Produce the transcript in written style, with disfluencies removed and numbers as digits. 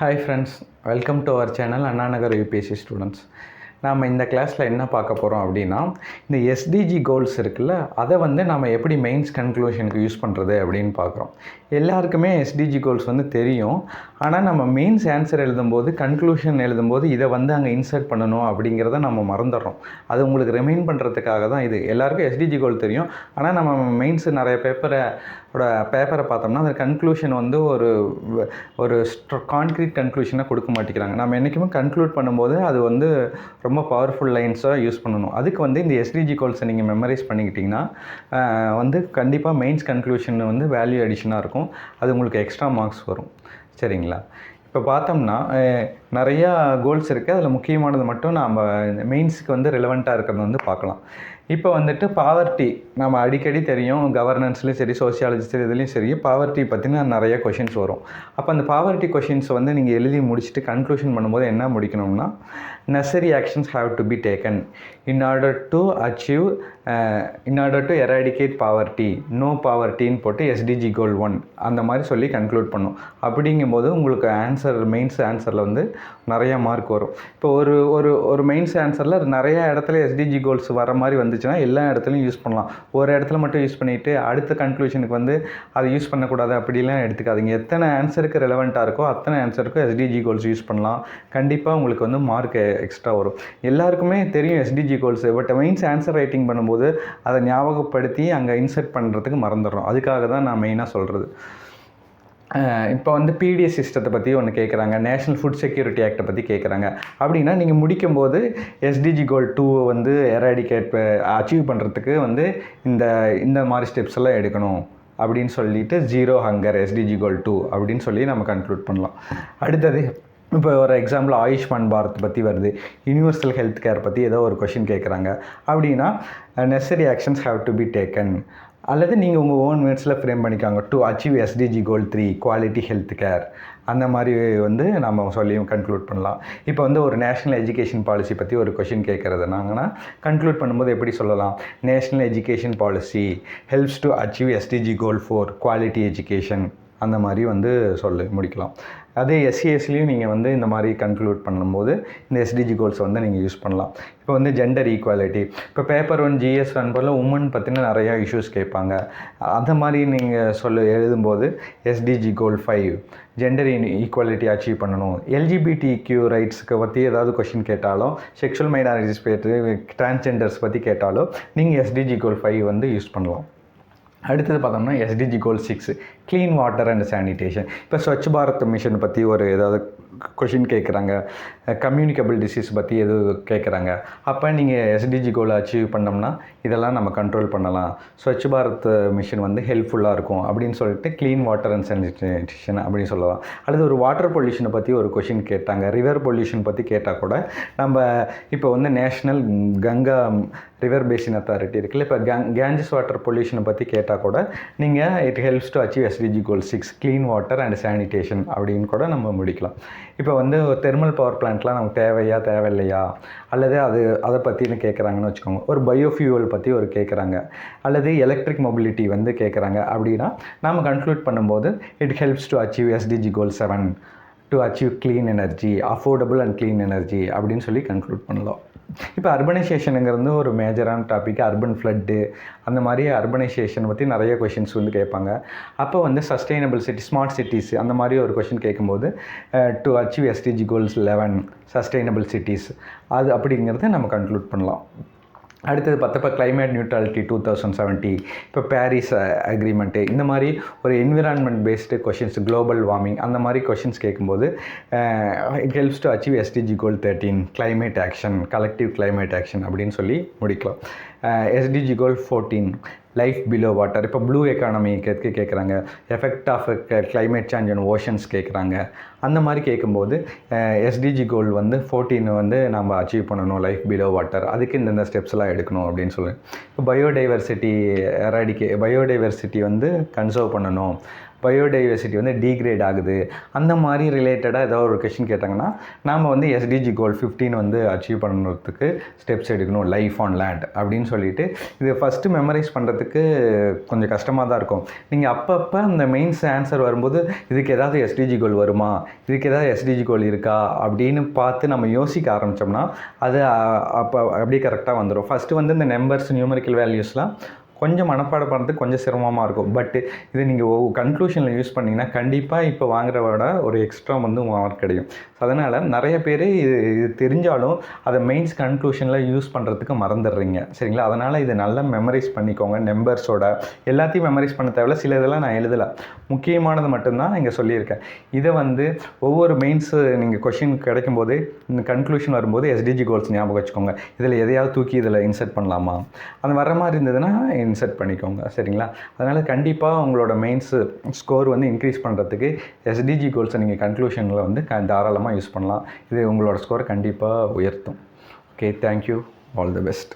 Hi friends, welcome to our channel Anna Nagar UPSC students. நாம் இந்த கிளாஸில் என்ன பார்க்க போகிறோம் அப்படின்னா, இந்த எஸ்டிஜி கோல்ஸ் இருக்குல்ல, அதை நம்ம எப்படி மெயின்ஸ் கன்க்ளூஷனுக்கு யூஸ் பண்ணுறது அப்படின்னு பார்க்குறோம். எல்லாருக்குமே எஸ்டிஜி கோல்ஸ் தெரியும். ஆனால் நம்ம மெயின்ஸ் ஆன்சர் எழுதும்போது, கன்க்ளூஷன் எழுதும்போது இதை அங்கே இன்சர்ட் பண்ணணும் அப்படிங்கிறத நம்ம மறந்துடுறோம். அது உங்களுக்கு ரிமைண்ட் பண்ணுறதுக்காக தான் இது. எல்லாருக்கும் எஸ்டிஜி கோல் தெரியும். ஆனால் நம்ம மெயின்ஸ் நிறைய பேப்பரை பார்த்தோம்னா அந்த கன்க்ளூஷன் ஒரு கான்க்ரீட் கன்க்ளூஷனாக கொடுக்க மாட்டேங்கிறாங்க. நம்ம என்றைக்குமே கன்க்ளூட் பண்ணும்போது அது ரொம்ப பவர்ஃபுல் லைன்ஸாக யூஸ் பண்ணணும். அதுக்கு இந்த எஸ்டிஜி கோல்ஸை நீங்கள் மெமரைஸ் பண்ணிக்கிட்டிங்கன்னா கண்டிப்பாக மெயின்ஸ் கன்க்ளூஷன் வேல்யூ அடிஷனாக இருக்கும். அது உங்களுக்கு எக்ஸ்ட்ரா மார்க்ஸ் வரும். சரிங்களா? இப்போ பார்த்தோம்னா நிறையா கோல்ஸ் இருக்குது. அதில் முக்கியமானது மட்டும் நம்ம மெயின்ஸுக்கு ரிலவெண்ட்டாக இருக்கிறது பார்க்கலாம். இப்போ பாவர்ட்டி நம்ம அடிக்கடி தெரியும், கவர்னன்ஸ்லேயும் சரி, சோசியாலஜி சரி, இதுலேயும் சரி, பாவர்ட்டி பற்றின நிறைய கொஷின்ஸ் வரும். அப்போ அந்த பாவர்ட்டி கொஷின்ஸ் நீங்கள் எழுதி முடிச்சுட்டு கன்க்ளூஷன் பண்ணும்போது என்ன முடிக்கணும்னா, necessary actions have to be taken in order to eradicate poverty, no poverty ன்னு போட்டு SDG goal 1 அந்த மாதிரி சொல்லி கன்க்ளூட் பண்ணும். அப்படிங்கும்போது உங்களுக்கு மெயின்ஸ் ஆன்சரில் நிறைய மார்க் வரும். இப்போ ஒரு மெயின்ஸ் ஆன்சரில் நிறைய இடத்துல SDG கோல்ஸ் வர மாதிரி வந்துச்சுன்னா எல்லா இடத்துலையும் யூஸ் பண்ணலாம். ஒரு இடத்துல மட்டும் யூஸ் பண்ணிவிட்டு அடுத்த கன்க்ளூஷனுக்கு அதை யூஸ் பண்ணக்கூடாது அப்படிலாம் எடுத்துக்காதீங்க. எத்தனை ஆன்சருக்கு ரெலவெண்ட்டாக இருக்கோ அத்தனை ஆன்சருக்கும் SDG கோல்ஸ் யூஸ் பண்ணலாம். கண்டிப்பாக உங்களுக்கு மார்க் எக்ஸ்ட்ரா வரும். எல்லாருக்குமே தெரியும் SDG goals. But mains answer writing பண்ணும்போது அதை ஞாபகப்படுத்தி அங்கே இன்சர்ட் பண்ணுறதுக்கு மறந்துடுறோம். அதுக்காக தான் நான் மெயினாக சொல்கிறது. இப்போ பிடிஎஸ் சிஸ்டத்தை பற்றி ஒன்று கேட்குறாங்க, நேஷ்னல் ஃபுட் செக்யூரிட்டி ஆக்டை பற்றி கேட்குறாங்க. அப்படின்னா நீங்கள் முடிக்கும்போது SDG கோல் 2 எராடிகேட் அச்சீவ் பண்ணுறதுக்கு இந்த மாதிரி ஸ்டெப்ஸ் எல்லாம் எடுக்கணும் அப்படின்னு சொல்லிட்டு ஜீரோ ஹங்கர் SDG கோல் 2 அப்படின்னு சொல்லி நம்ம கன்க்ளூட் பண்ணலாம். அடுத்தது இப்போ ஒரு எக்ஸாம்பிள் ஆயுஷ்மான் பாரத் பற்றி வருது, யூனிவர்சல் ஹெல்த் கேர் பற்றி ஏதோ ஒரு கொஷின் கேட்குறாங்க. அப்படின்னா necessary actions have to be taken, அல்லது நீங்கள் உங்கள் ஓன் வேர்ட்ஸில் ஃப்ரேம் பண்ணிக்காங்க to achieve SDG goal 3 quality health care. அந்த மாதிரி நம்ம சொல்லி கன்க்ளூட் பண்ணலாம். இப்போ ஒரு நேஷ்னல் எஜுகேஷன் பாலிசி பற்றி ஒரு கொஷின் கேட்குறதுனாங்கன்னா கன்க்ளூட் பண்ணும்போது எப்படி சொல்லலாம், national education policy helps to achieve SDG goal 4 quality education. அந்த மாதிரி சொல்லி முடிக்கலாம். அதே SCSலையும் நீங்கள் இந்த மாதிரி கன்க்ளூட் பண்ணும்போது இந்த SDG கோல்ஸை நீங்கள் யூஸ் பண்ணலாம். இப்போ ஜெண்டர் ஈக்குவாலிட்டி, இப்போ பேப்பர் 1 GS 1 போல் உமன் பற்றின நிறையா இஷ்யூஸ் கேட்பாங்க. அந்த மாதிரி நீங்கள் எழுதும்போது SDG கோல் 5 ஜெண்டர் ஈக்குவாலிட்டி அச்சீவ் பண்ணணும். LGBTQ ரைட்ஸுக்கு பற்றி ஏதாவது கொஷின் கேட்டாலும், செக்ஷுவல் மைனாரிட்டிஸ் பற்றி, டிரான்ஸ்ஜெண்டர்ஸ் பற்றி கேட்டாலும் நீங்கள் SDG கோல் 5 யூஸ் பண்ணலாம். அடுத்தது பார்த்தோம்னா SDG goal 6 clean water and sanitation. இப்போ ஸ்வச் பாரத் மிஷன் பற்றி ஏதாவது கொஷின் கேட்குறாங்க, கம்யூனிகபிள் டிசீஸ் பற்றி எதுவும் கேட்குறாங்க. அப்போ நீங்கள் SDG கோலை அச்சீவ் பண்ணோம்னா இதெல்லாம் நம்ம கண்ட்ரோல் பண்ணலாம். ஸ்வச் பாரத் மிஷன் ஹெல்ப்ஃபுல்லாக இருக்கும் அப்படின்னு சொல்லிட்டு க்ளீன் வாட்டர் அண்ட் சானிடேஷன் அப்படின்னு சொல்லலாம். அல்லது ஒரு வாட்டர் பொல்யூஷனை பற்றி ஒரு கொஷின் கேட்டாங்க, ரிவர் பொல்யூஷன் பற்றி கேட்டால் கூட நம்ம இப்போ national Ganga river basin authority இருக்குல்ல, இப்போ கேஞ்சஸ் வாட்டர் பொல்யூஷனை பற்றி கேட்டால் கூட நீங்கள் it helps to achieve SDG goal 6 clean water and sanitation அப்படின்னு கூட நம்ம முடிக்கலாம். இப்போ தெர்மல் பவர் பிளான்ட்லாம் நமக்கு தேவையில்லையா, அல்லது அதை பற்றின்னு கேட்குறாங்கன்னு வச்சுக்கோங்க. ஒரு பயோஃபியூவல் பற்றி கேட்குறாங்க, அல்லது எலக்ட்ரிக் மொபிலிட்டி கேட்குறாங்க. அப்படின்னா நம்ம கன்க்ளூட் பண்ணும்போது it helps to achieve SDG goal 7 to achieve clean energy, affordable and clean energy அப்படின்னு சொல்லி கன்க்ளூட் பண்ணலாம். இப்போ அர்பனைசேஷனுங்கிறது ஒரு மேஜரான டாபிக். அர்பன் ஃப்ளட்டு அந்த மாதிரி அர்பனைசேஷன் பற்றி நிறைய கொஷின்ஸ் கேட்பாங்க. அப்போ சஸ்டைனபிள் சிட்டி, ஸ்மார்ட் சிட்டிஸ் அந்த மாதிரி ஒரு கொஷின் கேட்கும்போது to achieve SDG goals 11 sustainable cities அது அப்படிங்கிறத நம்ம கன்க்ளூட் பண்ணலாம். அடுத்தது பார்த்தப்போ கிளைமேட் நியூட்ரலிட்டி 2070, இப்போ பாரிஸ் அக்ரிமெண்ட்டு, இந்த மாதிரி ஒரு environment based questions, global warming அந்த மாதிரி கொஷின்ஸ் கேட்கும்போது it helps to achieve SDG goal 13 climate action, collective climate action அப்படின்னு சொல்லி முடிக்கலாம். SDG goal 14 life below water, இப்போ ப்ளூ எக்கானமி கேட்குறாங்க, effect of climate change and oceans கேட்குறாங்க. அந்த மாதிரி கேட்கும்போது SDG கோல் 14 நம்ம அச்சீவ் பண்ணணும், லைஃப் பிலோ வாட்டர், அதுக்கு இந்தந்த ஸ்டெப்ஸ்லாம் எடுக்கணும் அப்படின்னு சொல்லி. இப்போ பயோடைவர்சிட்டி கன்சர்வ் பண்ணணும், பயோடைவர்சிட்டி வந்து டீக்ரேட் ஆகுது, அந்த மாதிரி ரிலேட்டடாக ஏதாவது ஒரு கொஷின் கேட்டாங்கன்னா நாம் வந்து எஸ்டிஜி கோல் 15 வந்து அச்சீவ் பண்ணுறதுக்கு ஸ்டெப்ஸ் எடுக்கணும் லைஃப் ஆன் லேண்ட் அப்படின்னு சொல்லிட்டு இது ஃபஸ்ட்டு மெமரைஸ் பண்ணுறதுக்கு கொஞ்சம் கஷ்டமாக தான் இருக்கும். நீங்கள் அப்பப்போ அந்த மெயின்ஸ் ஆன்சர் வரும்போது இதுக்கு ஏதாவது எஸ்டிஜி கோல் வருமா, இதுக்கு ஏதாவது எஸ்டிஜி கோல் இருக்கா அப்படின்னு பார்த்து நம்ம யோசிக்க ஆரம்பித்தோம்னா அது அப்போ அப்படியே கரெக்டாக வந்துடும். ஃபஸ்ட்டு வந்து இந்த நம்பர்ஸ் நியூமரிக்கல் வேல்யூஸ்லாம் கொஞ்சம் மனப்பாடம் பண்ணுறதுக்கு கொஞ்சம் சிரமமாக இருக்கும். பட் இது நீங்கள் கன்க்ளூஷனில் யூஸ் பண்ணிங்கன்னா கண்டிப்பாக இப்போ வாங்குறத விட ஒரு எக்ஸ்ட்ரா வந்து மார்க் கிடைக்கும். ஸோ அதனால் நிறைய பேர் இது தெரிஞ்சாலும் அதை மெயின்ஸ் கன்க்ளூஷனில் யூஸ் பண்ணுறதுக்கு மறந்துடுறீங்க, சரிங்களா? அதனால் இதை நல்லா மெமரைஸ் பண்ணிக்கோங்க. நம்பர்ஸோட எல்லாத்தையும் மெமரைஸ் பண்ண தேவையில்ல, சில இதெல்லாம் நான் எழுதலை, முக்கியமானது மட்டும்தான் இங்கே சொல்லியிருக்கேன். இதை வந்து ஒவ்வொரு மெயின்ஸு நீங்கள் கொஷின் கிடைக்கும்போது இந்த கன்க்ளூஷன் வரும்போது எஸ்டிஜி கோல்ஸ் ஞாபகம் வச்சுக்கோங்க. இதில் எதையாவது தூக்கி இதில் இன்சர்ட் பண்ணலாமா, அந்த வர மாதிரி இருந்ததுன்னா இன்செர்ட் பண்ணிக்கோங்க, சரிங்களா? அதனால் கண்டிப்பாக உங்களோட மெயின்ஸு ஸ்கோர் வந்து இன்க்ரீஸ் பண்ணுறதுக்கு எஸ்டிஜி கோல்ஸை நீங்கள் கன்க்ளூஷனில் வந்து தாராளமாக யூஸ் பண்ணலாம். இது உங்களோட ஸ்கோரை கண்டிப்பாக உயர்த்தும். Okay, thank you, all the best.